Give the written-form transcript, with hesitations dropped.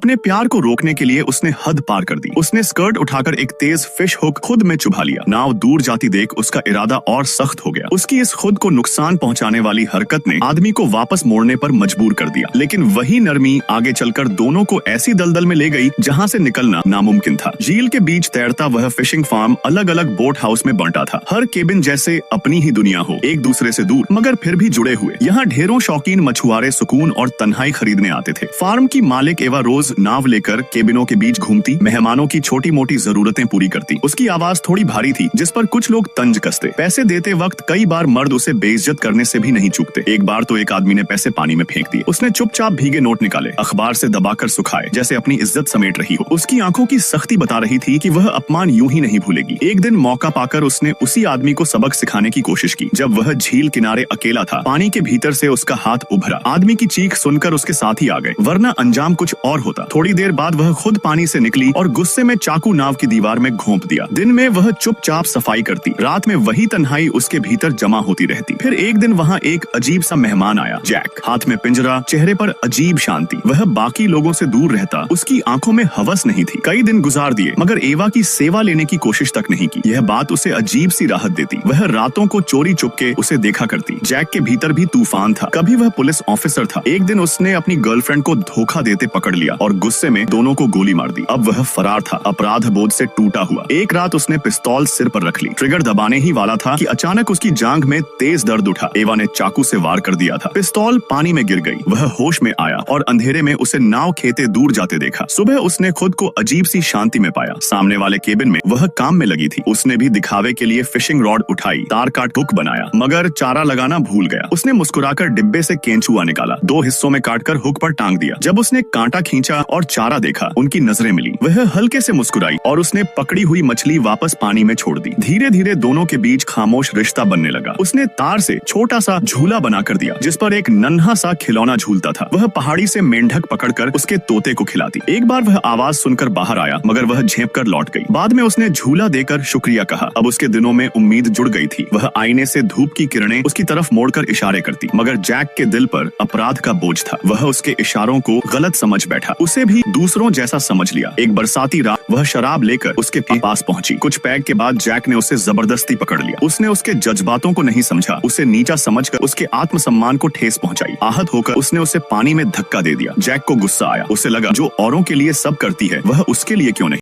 अपने प्यार को रोकने के लिए उसने हद पार कर दी। उसने स्कर्ट उठाकर एक तेज फिश हुक खुद में चुभा लिया। नाव दूर जाती देख उसका इरादा और सख्त हो गया। उसकी इस खुद को नुकसान पहुंचाने वाली हरकत ने आदमी को वापस मोड़ने पर मजबूर कर दिया, लेकिन वही नरमी आगे चलकर दोनों को ऐसी दलदल में ले गई जहां से निकलना नामुमकिन था। झील के बीच तैरता वह फिशिंग फार्म अलग अलग बोट हाउस में बंटा था। हर केबिन जैसे अपनी ही दुनिया हो, एक दूसरे से दूर मगर फिर भी जुड़े हुए। यहाँ ढेरों शौकीन मछुआरे सुकून और तन्हाई खरीदने आते थे। फार्म की मालिक एवा रोज नाव लेकर केबिनों के बीच घूमती, मेहमानों की छोटी मोटी जरूरतें पूरी करती। उसकी आवाज थोड़ी भारी थी जिस पर कुछ लोग तंज कसते। पैसे देते वक्त कई बार मर्द उसे बेइज्जत करने से भी नहीं चूकते। एक बार तो एक आदमी ने पैसे पानी में फेंक दिए। उसने चुपचाप भीगे नोट निकाले, अखबार से दबाकर सुखाए जैसे अपनी इज्जत समेट रही हो। उसकी आंखों की सख्ती बता रही थी कि वह अपमान यूं ही नहीं भूलेगी। एक दिन मौका पाकर उसने उसी आदमी को सबक सिखाने की कोशिश की। जब वह झील किनारे अकेला था, पानी के भीतर से उसका हाथ उभरा। आदमी की चीख सुनकर उसके साथ ही आ गए, वरना अंजाम कुछ और होता। थोड़ी देर बाद वह खुद पानी से निकली और गुस्से में चाकू नाव की दीवार में घोंप दिया। दिन में वह चुपचाप सफाई करती, रात में वही तन्हाई उसके भीतर जमा होती रहती। फिर एक दिन वहाँ एक अजीब सा मेहमान आया, जैक। हाथ में पिंजरा, चेहरे पर अजीब शांति। वह बाकी लोगों से दूर रहता, उसकी आंखों में हवस नहीं थी। कई दिन गुजार दिए मगर एवा की सेवा लेने की कोशिश तक नहीं की। यह बात उसे अजीब सी राहत देती। वह रातों को चोरी चुपके उसे देखा करती। जैक के भीतर भी तूफान था। कभी वह पुलिस ऑफिसर था। एक दिन उसने अपनी गर्लफ्रेंड को धोखा देते पकड़ लिया और गुस्से में दोनों को गोली मार दी। अब वह फरार था, अपराध बोध से टूटा हुआ। एक रात उसने पिस्तौल सिर पर रख ली, ट्रिगर दबाने ही वाला था कि अचानक उसकी जांघ में तेज दर्द उठा। एवा ने चाकू से वार कर दिया था। पिस्तौल पानी में गिर गई। वह होश में आया और अंधेरे में उसे नाव खेते दूर जाते देखा। सुबह उसने खुद को अजीब सी शांति में पाया। सामने वाले केबिन में वह काम में लगी थी। उसने भी दिखावे के लिए फिशिंग रॉड उठाई, तार काट हुक बनाया, मगर चारा लगाना भूल गया। उसने मुस्कुराकर डिब्बे से केंचुआ निकाला, 2 हिस्सों में काटकर हुक पर टांग दिया। जब उसने कांटा खींचा और चारा देखा, उनकी नजरें मिली। वह हल्के से मुस्कुराई और उसने पकड़ी हुई मछली वापस पानी में छोड़ दी। धीरे धीरे दोनों के बीच खामोश रिश्ता बनने लगा। उसने तार से छोटा सा झूला बनाकर दिया जिस पर एक नन्हा सा खिलौना झूलता था। वह पहाड़ी से मेंढक पकड़कर उसके तोते को खिलाती। एक बार वह आवाज सुनकर बाहर आया मगर वह झेप कर लौट गई। बाद में उसने झूला देकर शुक्रिया कहा। अब उसके दिनों में उम्मीद जुड़ गई थी। वह आईने से धूप की किरणें उसकी तरफ मोड़कर इशारे करती, मगर जैक के दिल पर अपराध का बोझ था। वह उसके इशारों को गलत समझ बैठा। उसे भी दूसरों जैसा समझ लिया। एक बरसाती रात वह शराब लेकर उसके पास पहुंची। कुछ पैग के बाद जैक ने उसे जबरदस्ती पकड़ लिया। उसने उसके जज्बातों को नहीं समझा, उसे नीचा समझकर उसके आत्मसम्मान को ठेस पहुंचाई। आहत होकर उसने उसे पानी में धक्का दे दिया। जैक को गुस्सा आया। उसे लगा जो औरों के लिए सब करती है वह उसके लिए क्यों नहीं।